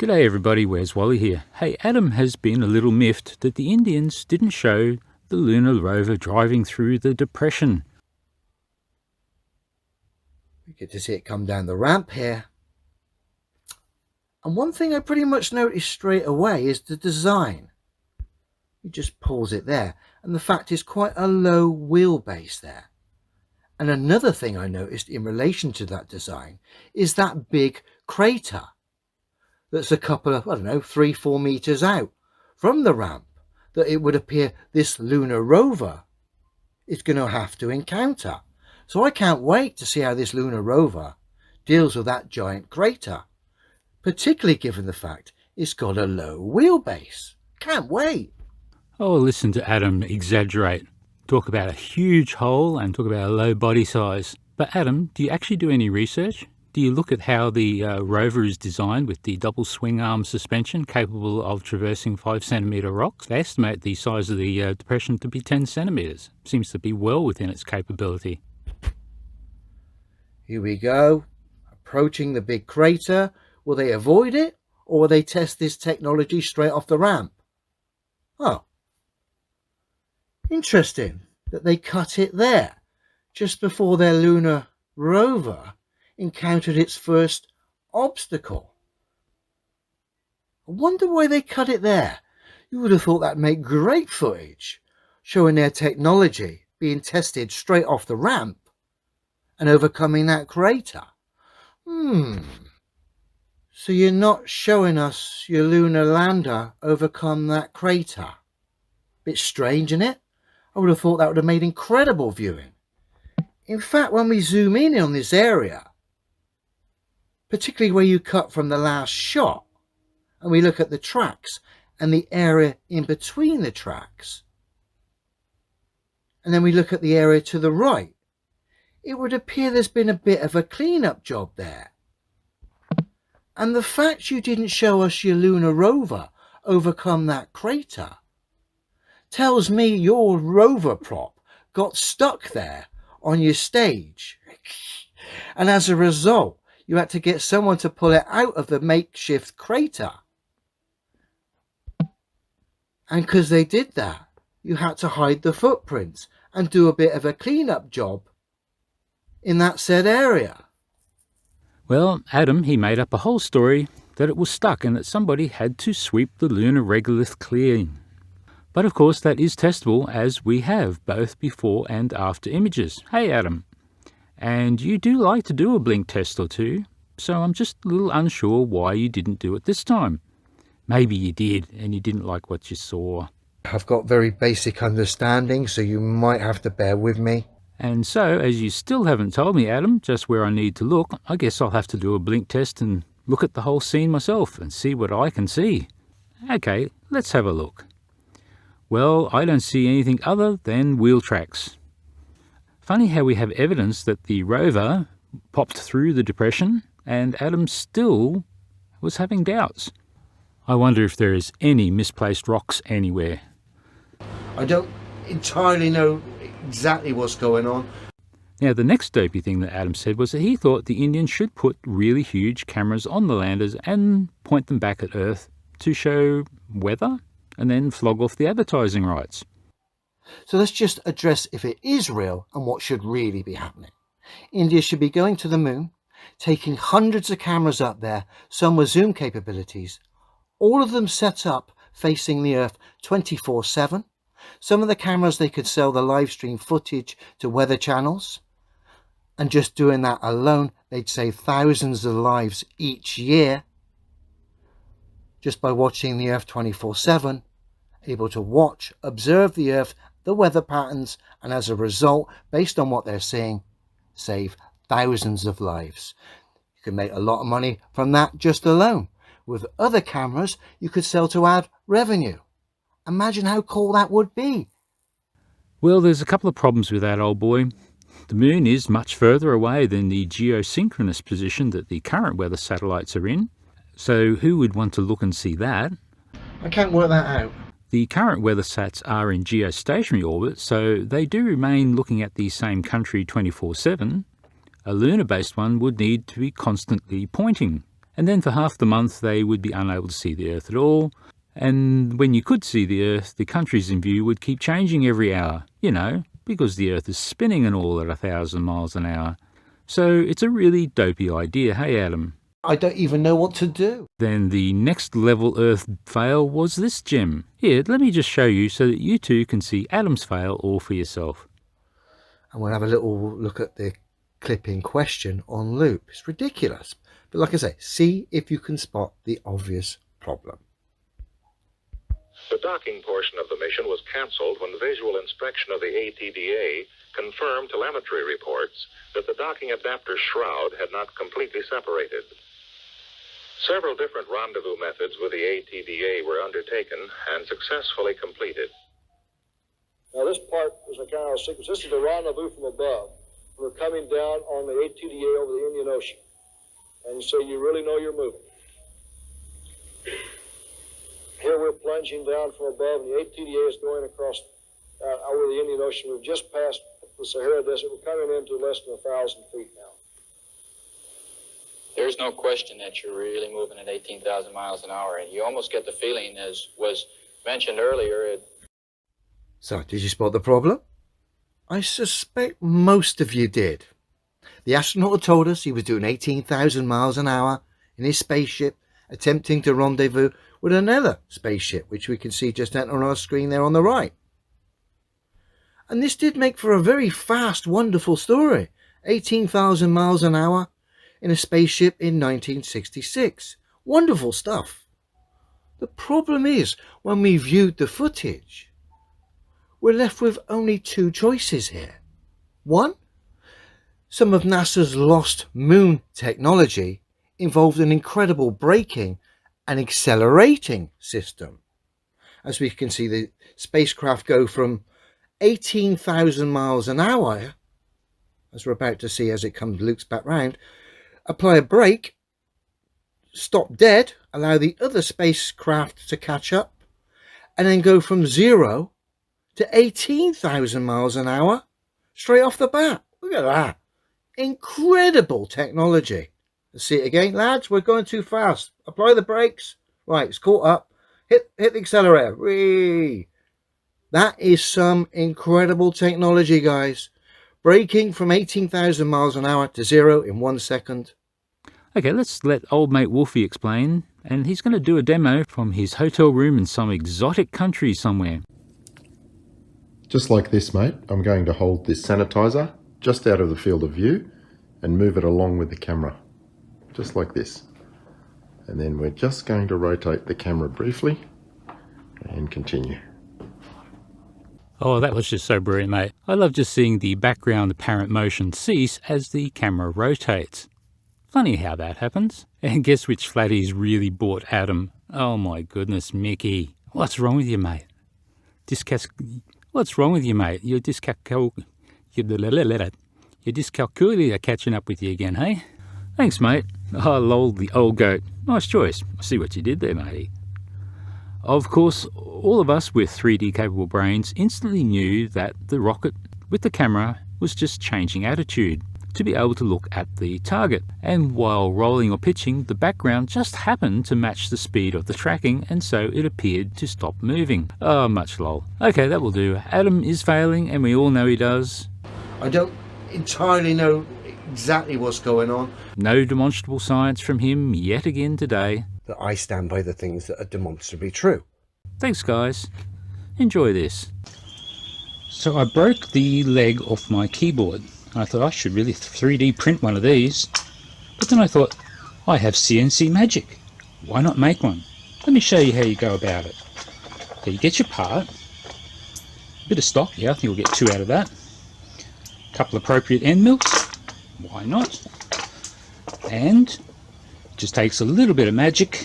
G'day everybody, where's Wally here? Hey, Adam has been a little miffed that the Indians didn't show the lunar rover driving through the depression. We get to see it come down the ramp here. And one thing I pretty much noticed straight away is the design. He just pulls it there, and the fact is quite a low wheelbase there. And another thing I noticed in relation to that design is that big crater that's a couple of, 3-4 meters out from the ramp, that it would appear this lunar rover is going to have to encounter. So I can't wait to see how this lunar rover deals with that giant crater, particularly given the fact it's got a low wheelbase. Can't wait. Oh, listen to Adam exaggerate. Talk about a huge hole and talk about a low body size. But Adam, do you actually do any research? Do you look at how the rover is designed with the double swing arm suspension capable of traversing 5 centimetre rocks? They estimate the size of the depression to be 10 centimetres. Seems to be well within its capability. Here we go. Approaching the big crater. Will they avoid it, or will they test this technology straight off the ramp? Oh. Interesting that they cut it there, just before their lunar rover encountered its first obstacle. I wonder why they cut it there. You would have thought that'd make great footage, showing their technology being tested straight off the ramp and overcoming that crater. So you're not showing us your lunar lander overcome that crater? Bit strange, isn't it? I would have thought that would have made incredible viewing. In fact, when we zoom in on this area, particularly where you cut from the last shot, and we look at the tracks and the area in between the tracks, and then we look at the area to the right, it would appear there's been a bit of a clean-up job there. And the fact you didn't show us your lunar rover overcome that crater tells me your rover prop got stuck there on your stage. And as a result, you had to get someone to pull it out of the makeshift crater. And because they did that, you had to hide the footprints and do a bit of a clean-up job in that said area. Well, Adam, he made up a whole story that it was stuck and that somebody had to sweep the lunar regolith clean. But of course that is testable, as we have both before and after images. Hey Adam, and you do like to do a blink test or two, so I'm just a little unsure why you didn't do it this time. Maybe you did and you didn't like what you saw. I've got very basic understanding, so you might have to bear with me. And so, as you still haven't told me, Adam, just where I need to look, I guess I'll have to do a blink test and look at the whole scene myself and see what I can see. Okay, let's have a look. Well, I don't see anything other than wheel tracks. Funny how we have evidence that the rover popped through the depression and Adam still was having doubts. I wonder if there is any misplaced rocks anywhere. I don't entirely know exactly what's going on. Now, the next dopey thing that Adam said was that he thought the Indians should put really huge cameras on the landers and point them back at Earth to show weather and then flog off the advertising rights. So let's just address if it is real and what should really be happening. India should be going to the moon, taking hundreds of cameras up there, some with zoom capabilities, all of them set up facing the Earth 24/7. Some of the cameras, they could sell the live stream footage to weather channels, and just doing that alone, they'd save thousands of lives each year just by watching the Earth 24/7, able to watch, observe the Earth, the weather patterns, and as a result, based on what they're seeing, save thousands of lives. You can make a lot of money from that just alone. With other cameras, you could sell to add revenue. Imagine how cool that would be. Well, there's a couple of problems with that, old boy. The moon is much further away than the geosynchronous position that the current weather satellites are in. So who would want to look and see that? I can't work that out. The current weather sats are in geostationary orbit, so they do remain looking at the same country 24/7. A lunar-based one would need to be constantly pointing, And then for half the month they would be unable to see the Earth at all. And when you could see the Earth, the countries in view would keep changing every hour, because the Earth is spinning and all at 1,000 miles an hour. So it's a really dopey idea, hey Adam? I don't even know what to do. Then the next level Earth fail was this gem. Here, let me just show you so that you too can see Adam's fail all for yourself. And we'll have a little look at the clip in question on loop. It's ridiculous. But like I say, see if you can spot the obvious problem. The docking portion of the mission was cancelled when visual inspection of the ATDA confirmed telemetry reports that the docking adapter shroud had not completely separated. Several different rendezvous methods with the ATDA were undertaken and successfully completed. Now this part is a kind of sequence. This is the rendezvous from above. We're coming down on the ATDA over the Indian Ocean. And so you really know you're moving. Here we're plunging down from above, and the ATDA is going across over the Indian Ocean. We've just passed the Sahara Desert. We're coming into less than 1,000 feet now. There's no question that you're really moving at 18,000 miles an hour, and you almost get the feeling, as was mentioned earlier. So, did you spot the problem? I suspect most of you did. The astronaut had told us he was doing 18,000 miles an hour in his spaceship, attempting to rendezvous with another spaceship, which we can see just out on our screen there on the right. And this did make for a very fast, wonderful story. 18,000 miles an hour in a spaceship in 1966. Wonderful stuff. The problem is, when we viewed the footage, we're left with only two choices here. One, some of NASA's lost moon technology involved an incredible braking and accelerating system. As we can see, the spacecraft go from 18,000 miles an hour, as we're about to see as it loops back round, apply a brake, stop dead, allow the other spacecraft to catch up, and then go from 0 to 18,000 miles an hour straight off the bat. Look at that. Incredible technology. Let's see it again. Lads, we're going too fast. Apply the brakes. Right, it's caught up. Hit the accelerator. Whee! That is some incredible technology, guys. Braking from 18,000 miles an hour to 0 in 1 second. Okay, let's let old mate Wolfie explain, and he's going to do a demo from his hotel room in some exotic country somewhere. Just like this, mate, I'm going to hold this sanitizer just out of the field of view and move it along with the camera. Just like this. And then we're just going to rotate the camera briefly and continue. Oh, that was just so brilliant, mate. I love just seeing the background apparent motion cease as the camera rotates. Funny how that happens. And guess which flatties really bought Adam? Oh my goodness, Mickey. What's wrong with you, mate? What's wrong with you, mate? Your dyscalculia catching up with you again, hey? Thanks, mate. Oh, lol, the old goat. Nice choice. I see what you did there, matey. Of course, all of us with 3D capable brains instantly knew that the rocket with the camera was just changing attitude to be able to look at the target. And while rolling or pitching, the background just happened to match the speed of the tracking, and so it appeared to stop moving. Oh, much lol. Okay, that will do. Adam is failing, and we all know he does. I don't entirely know exactly what's going on. No demonstrable science from him yet again today. But I stand by the things that are demonstrably true. Thanks, guys. Enjoy this. So I broke the leg off my keyboard. I thought I should really 3D print one of these. But then I thought, I have CNC magic. Why not make one? Let me show you how you go about it. So you get your part. A bit of stock, yeah, I think you'll get 2 out of that. A couple appropriate end mills. Why not? And it just takes a little bit of magic.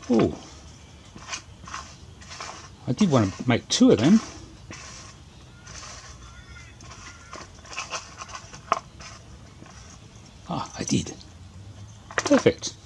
Oh, I did want to make 2 of them. Ah, I did. Perfect.